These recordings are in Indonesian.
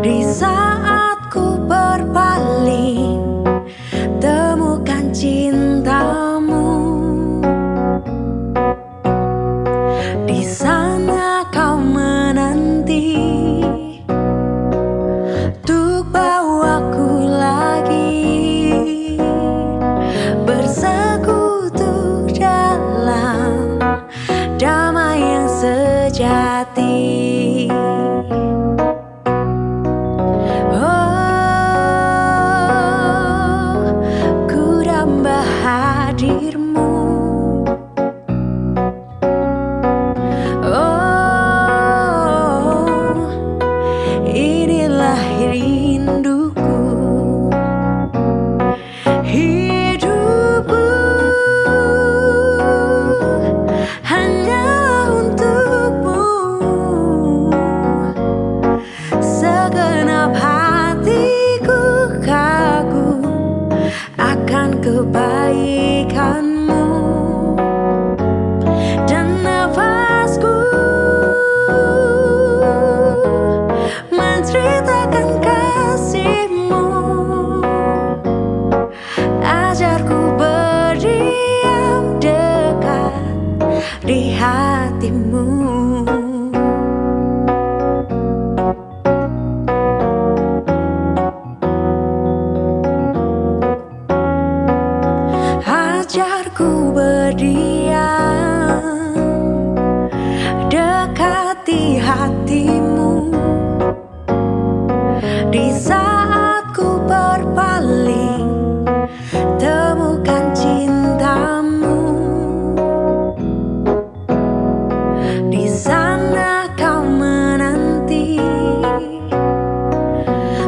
Di saat ku berpaling, temukan cintamu. Di sana kau menanti untuk bawaku lagi bersekutu dalam damai yang sejati. Hadirmu, oh, inilah rinduku, hidupku hanya untukmu. Segenap hatiku kagum akan kebaikanmu, dan nafasku menceritakan kasihmu. Ajarku berdiam dekat di hatimu. Ajarku berdiam dekati hatimu. Di saat ku berpaling, temukan cintamu. Di sana kau menanti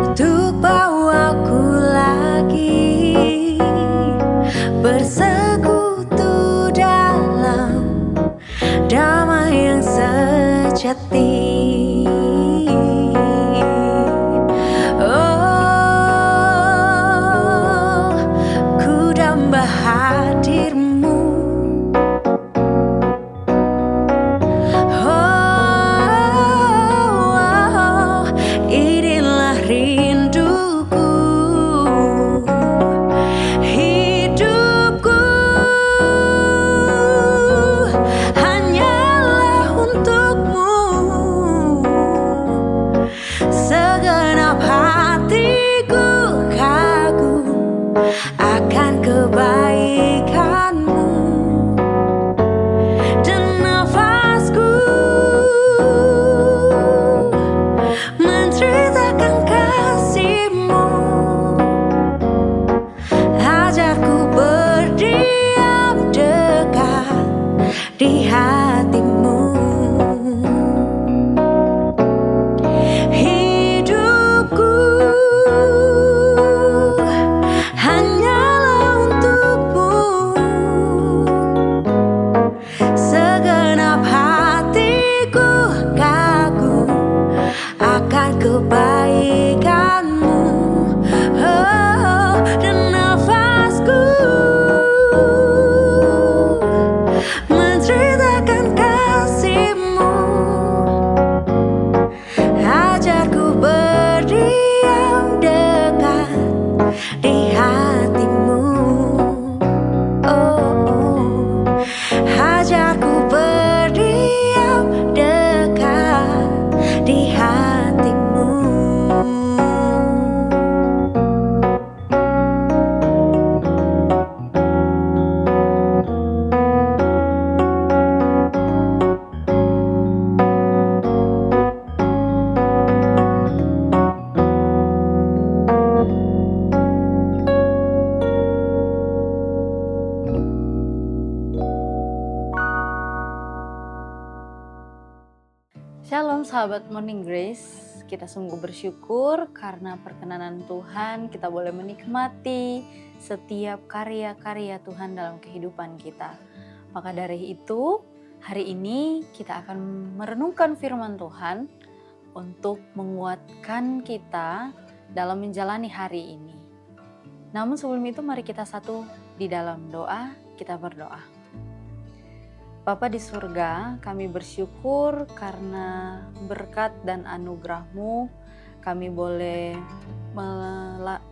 untuk bawaku lagi bersekutu dalam damai yang sejati. Oh, ku damba hadirmu. Oh, inilah rinduku, hidupku hanyalah untukmu. Segenap hatiku kagum akan kebaikanmu, dan nafasku menceritakan kasihmu. Ajarku berdiam dekat di hatimu. Hidupku hanyalah untukmu. Segenap hatiku kagum akan kebaikanmu. Oh, dan nafasku menceritakan kasihmu. Ajarku berdiam dekat di hatimu. Oh, ajarku berdiam dekat di hatimu. Shalom sahabat Morning Grace, kita sungguh bersyukur karena perkenanan Tuhan kita boleh menikmati setiap karya-karya Tuhan dalam kehidupan kita. Maka dari itu, hari ini kita akan merenungkan firman Tuhan untuk menguatkan kita dalam menjalani hari ini. Namun sebelum itu mari kita satu di dalam doa, kita berdoa. Bapa di surga, kami bersyukur karena berkat dan anugerah-Mu kami boleh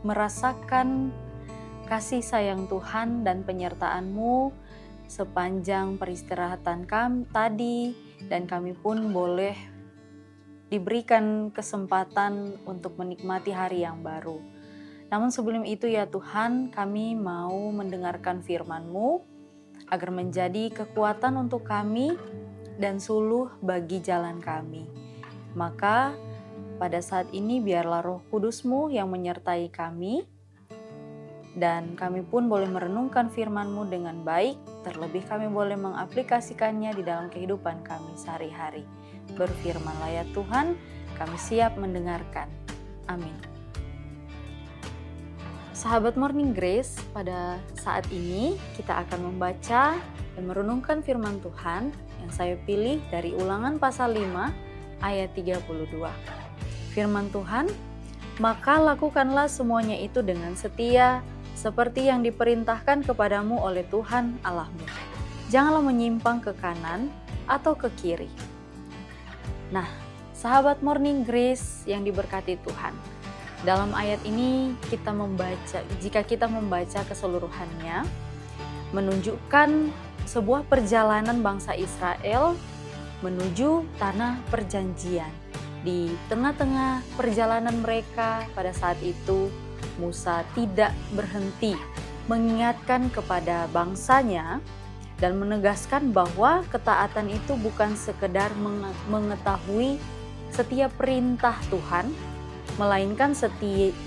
merasakan kasih sayang Tuhan dan penyertaan-Mu sepanjang peristirahatan kami tadi, dan kami pun boleh diberikan kesempatan untuk menikmati hari yang baru. Namun sebelum itu ya Tuhan, kami mau mendengarkan firman-Mu agar menjadi kekuatan untuk kami dan suluh bagi jalan kami. Maka pada saat ini biarlah Roh Kudus-Mu yang menyertai kami, dan kami pun boleh merenungkan firman-Mu dengan baik, terlebih kami boleh mengaplikasikannya di dalam kehidupan kami sehari-hari. Berfirman-lah ya Tuhan, kami siap mendengarkan. Amin. Sahabat Morning Grace, pada saat ini kita akan membaca dan merenungkan firman Tuhan yang saya pilih dari Ulangan pasal 5 ayat 32. Firman Tuhan, "Maka lakukanlah semuanya itu dengan setia, seperti yang diperintahkan kepadamu oleh Tuhan Allahmu. Janganlah menyimpang ke kanan atau ke kiri." Nah, sahabat Morning Grace yang diberkati Tuhan, dalam ayat ini jika kita membaca keseluruhannya, menunjukkan sebuah perjalanan bangsa Israel menuju tanah perjanjian. Di tengah-tengah perjalanan mereka pada saat itu, Musa tidak berhenti mengingatkan kepada bangsanya dan menegaskan bahwa ketaatan itu bukan sekedar mengetahui setiap perintah Tuhan, melainkan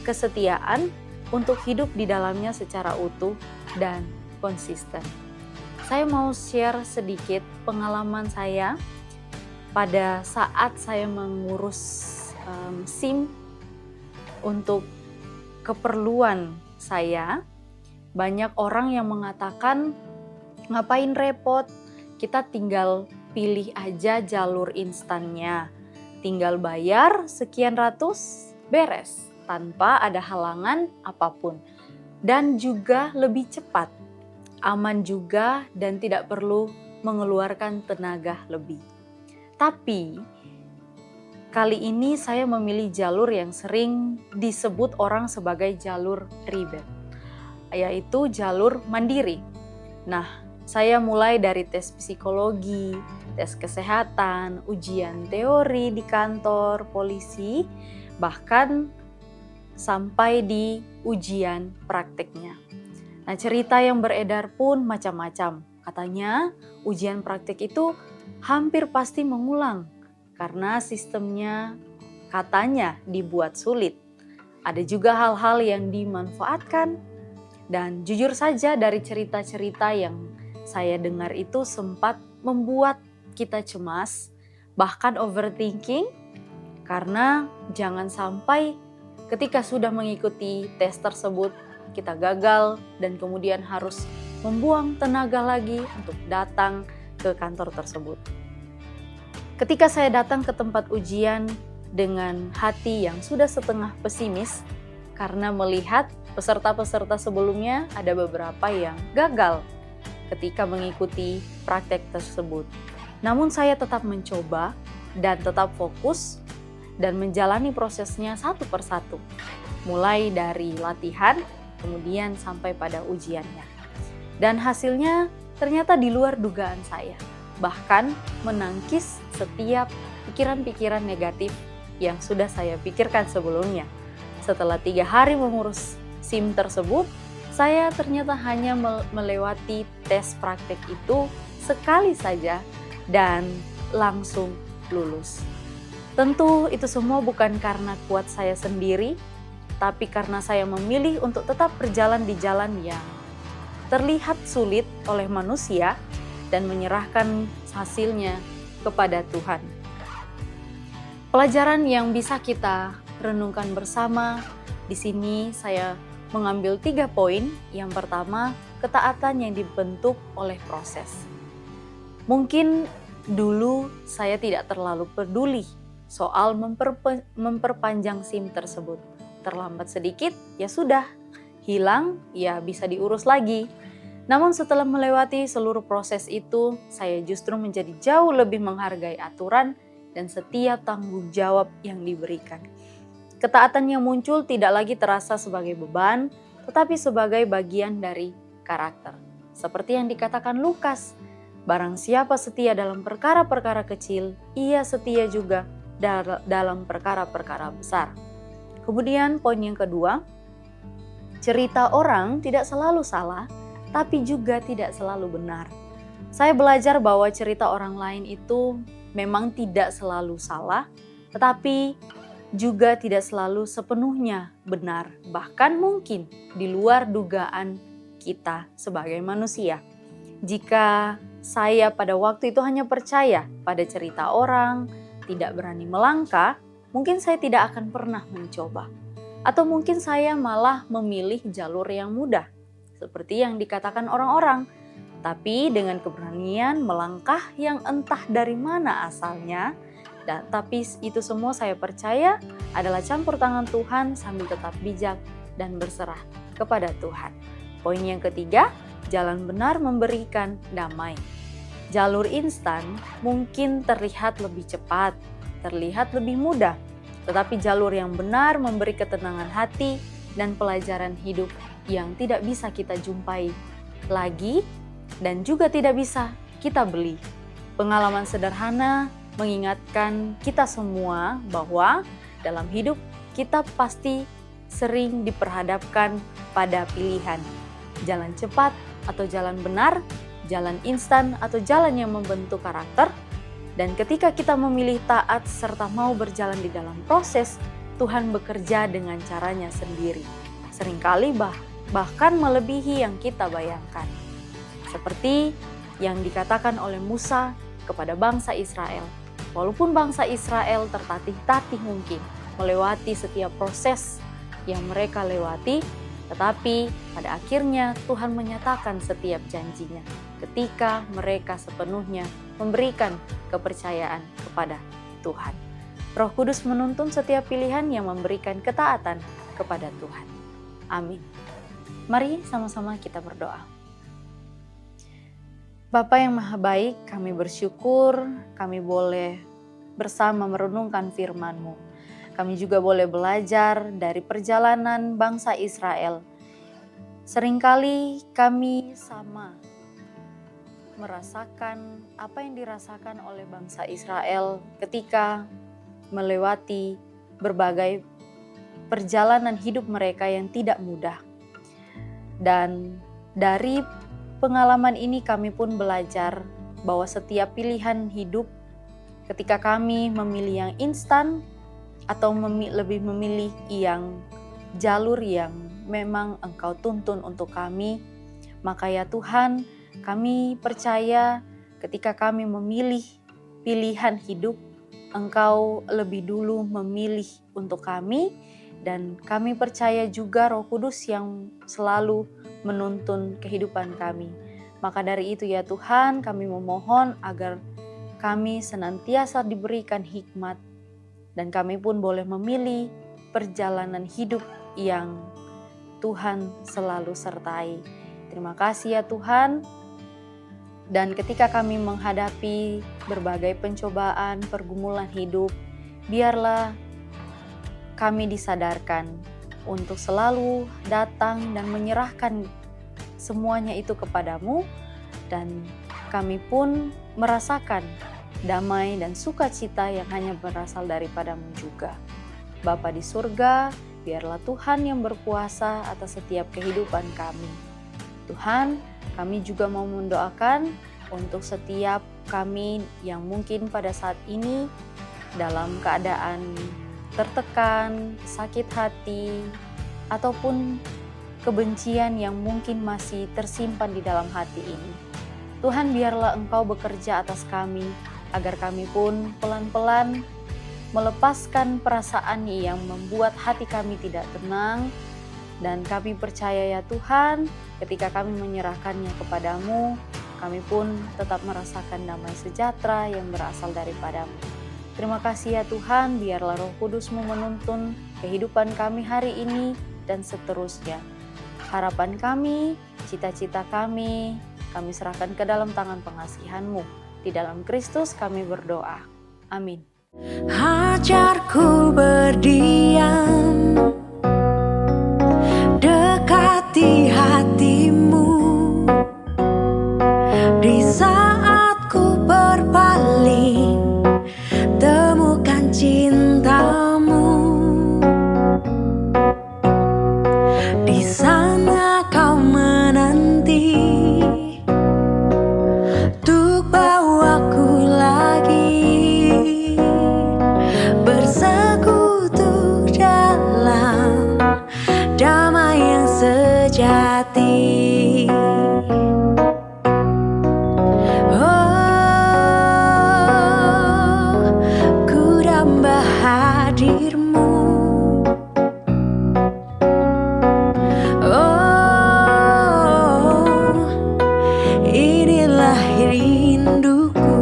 kesetiaan untuk hidup di dalamnya secara utuh dan konsisten. Saya mau share sedikit pengalaman saya pada saat saya mengurus SIM untuk keperluan saya. Banyak orang yang mengatakan, ngapain repot, kita tinggal pilih aja jalur instannya, tinggal bayar sekian ratus, beres, tanpa ada halangan apapun. Dan juga lebih cepat, aman juga, dan tidak perlu mengeluarkan tenaga lebih. Tapi, kali ini saya memilih jalur yang sering disebut orang sebagai jalur ribet, yaitu jalur mandiri. Nah, saya mulai dari tes psikologi, tes kesehatan, ujian teori di kantor polisi, bahkan sampai di ujian prakteknya. Nah, cerita yang beredar pun macam-macam. Katanya ujian praktek itu hampir pasti mengulang karena sistemnya katanya dibuat sulit. Ada juga hal-hal yang dimanfaatkan, dan jujur saja dari cerita-cerita yang saya dengar itu sempat membuat kita cemas, bahkan overthinking, karena jangan sampai ketika sudah mengikuti tes tersebut kita gagal dan kemudian harus membuang tenaga lagi untuk datang ke kantor tersebut. Ketika saya datang ke tempat ujian dengan hati yang sudah setengah pesimis karena melihat peserta-peserta sebelumnya ada beberapa yang gagal ketika mengikuti praktek tersebut. Namun saya tetap mencoba dan tetap fokus dan menjalani prosesnya satu persatu, mulai dari latihan, kemudian sampai pada ujiannya. Dan hasilnya ternyata di luar dugaan saya, bahkan menangkis setiap pikiran-pikiran negatif yang sudah saya pikirkan sebelumnya. Setelah 3 hari mengurus SIM tersebut, saya ternyata hanya melewati tes praktek itu sekali saja dan langsung lulus. Tentu itu semua bukan karena kuat saya sendiri, tapi karena saya memilih untuk tetap berjalan di jalan yang terlihat sulit oleh manusia dan menyerahkan hasilnya kepada Tuhan. Pelajaran yang bisa kita renungkan bersama, di sini saya mengambil 3 poin. Yang pertama, ketaatan yang dibentuk oleh proses. Mungkin dulu saya tidak terlalu peduli soal memperpanjang SIM tersebut. Terlambat sedikit, ya sudah. Hilang, ya bisa diurus lagi. Namun setelah melewati seluruh proses itu, saya justru menjadi jauh lebih menghargai aturan dan setiap tanggung jawab yang diberikan. Ketaatan yang muncul tidak lagi terasa sebagai beban, tetapi sebagai bagian dari karakter. Seperti yang dikatakan Lukas, barang siapa setia dalam perkara-perkara kecil, ia setia juga dalam perkara-perkara besar. Kemudian poin yang kedua, cerita orang tidak selalu salah, tapi juga tidak selalu benar. Saya belajar bahwa cerita orang lain itu memang tidak selalu salah, tetapi juga tidak selalu sepenuhnya benar, bahkan mungkin di luar dugaan kita sebagai manusia. Jika saya pada waktu itu hanya percaya pada cerita orang, tidak berani melangkah, mungkin saya tidak akan pernah mencoba. Atau mungkin saya malah memilih jalur yang mudah, seperti yang dikatakan orang-orang. Tapi dengan keberanian melangkah yang entah dari mana asalnya, tapi itu semua saya percaya adalah campur tangan Tuhan sambil tetap bijak dan berserah kepada Tuhan. Poin yang ketiga, jalan benar memberikan damai. Jalur instan mungkin terlihat lebih cepat, terlihat lebih mudah, tetapi jalur yang benar memberi ketenangan hati dan pelajaran hidup yang tidak bisa kita jumpai lagi dan juga tidak bisa kita beli. Pengalaman sederhana mengingatkan kita semua bahwa dalam hidup kita pasti sering diperhadapkan pada pilihan. Jalan cepat atau jalan benar, jalan instan atau jalan yang membentuk karakter. Dan ketika kita memilih taat serta mau berjalan di dalam proses, Tuhan bekerja dengan caranya sendiri. Seringkali bahkan melebihi yang kita bayangkan. Seperti yang dikatakan oleh Musa kepada bangsa Israel. Walaupun bangsa Israel tertatih-tatih mungkin melewati setiap proses yang mereka lewati, tetapi pada akhirnya Tuhan menyatakan setiap janjinya ketika mereka sepenuhnya memberikan kepercayaan kepada Tuhan. Roh Kudus menuntun setiap pilihan yang memberikan ketaatan kepada Tuhan. Amin. Mari sama-sama kita berdoa. Bapa yang Maha Baik, kami bersyukur kami boleh bersama merenungkan firman-Mu. Kami juga boleh belajar dari perjalanan bangsa Israel. Seringkali kami sama merasakan apa yang dirasakan oleh bangsa Israel ketika melewati berbagai perjalanan hidup mereka yang tidak mudah. Dan dari pengalaman ini kami pun belajar bahwa setiap pilihan hidup ketika kami memilih yang instan atau lebih memilih yang jalur yang memang Engkau tuntun untuk kami, maka ya Tuhan, kami percaya ketika kami memilih pilihan hidup, Engkau lebih dulu memilih untuk kami, dan kami percaya juga Roh Kudus yang selalu menuntun kehidupan kami. Maka dari itu ya Tuhan, kami memohon agar kami senantiasa diberikan hikmat, dan kami pun boleh memilih perjalanan hidup yang Tuhan selalu sertai. Terima kasih ya Tuhan. Dan ketika kami menghadapi berbagai pencobaan, pergumulan hidup, biarlah kami disadarkan untuk selalu datang dan menyerahkan semuanya itu kepadamu, dan kami pun merasakan damai dan sukacita yang hanya berasal daripadamu juga. Bapa di surga, biarlah Tuhan yang berkuasa atas setiap kehidupan kami. Tuhan, kami juga mau mendoakan untuk setiap kami yang mungkin pada saat ini dalam keadaan tertekan, sakit hati, ataupun kebencian yang mungkin masih tersimpan di dalam hati ini. Tuhan, biarlah Engkau bekerja atas kami, agar kami pun pelan-pelan melepaskan perasaan yang membuat hati kami tidak tenang. Dan kami percaya ya Tuhan, ketika kami menyerahkannya kepadamu, kami pun tetap merasakan damai sejahtera yang berasal daripadamu. Terima kasih ya Tuhan, biarlah Roh Kudus-Mu menuntun kehidupan kami hari ini dan seterusnya. Harapan kami, cita-cita kami serahkan ke dalam tangan pengasihan-Mu. Di dalam Kristus kami berdoa. Amin. Ajarku berdiam hati. Oh, ku damba hadirmu. Oh, inilah rinduku,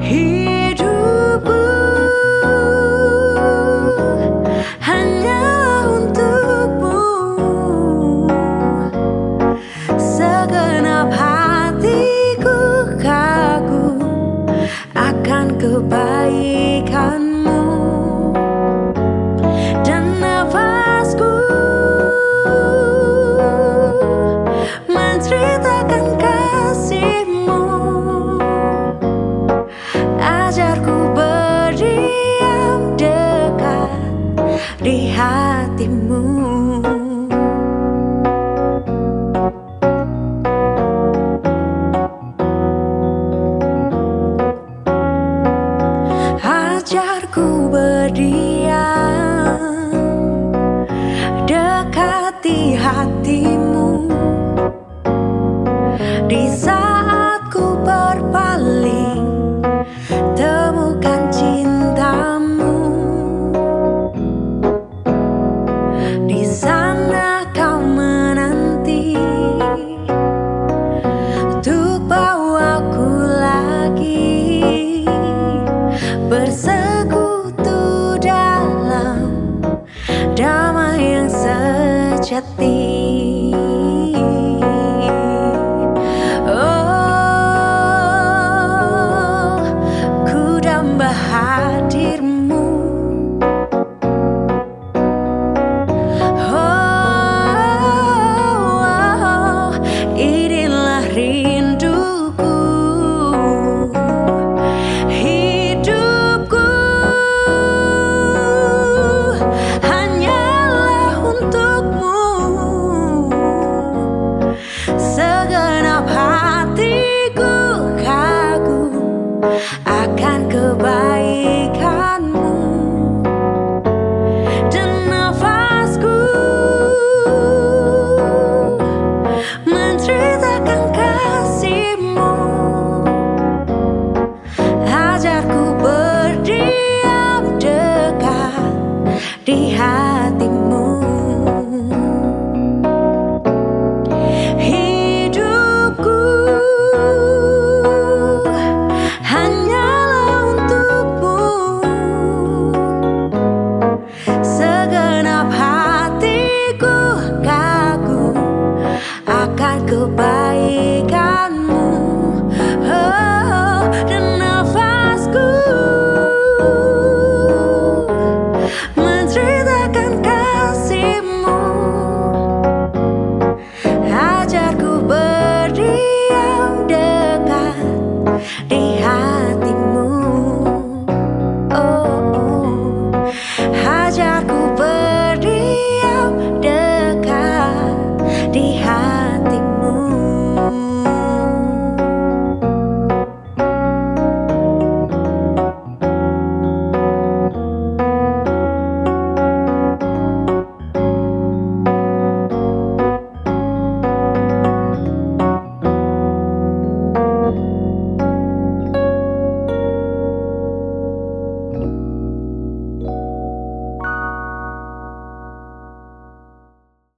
hidupku hanya untukmu. Segenap hatiku kagum akan kebaikanmu, dan nafasku menceritakan kasihmu. Ajarku berdiam dekat di hatimu. Ajarku berdiam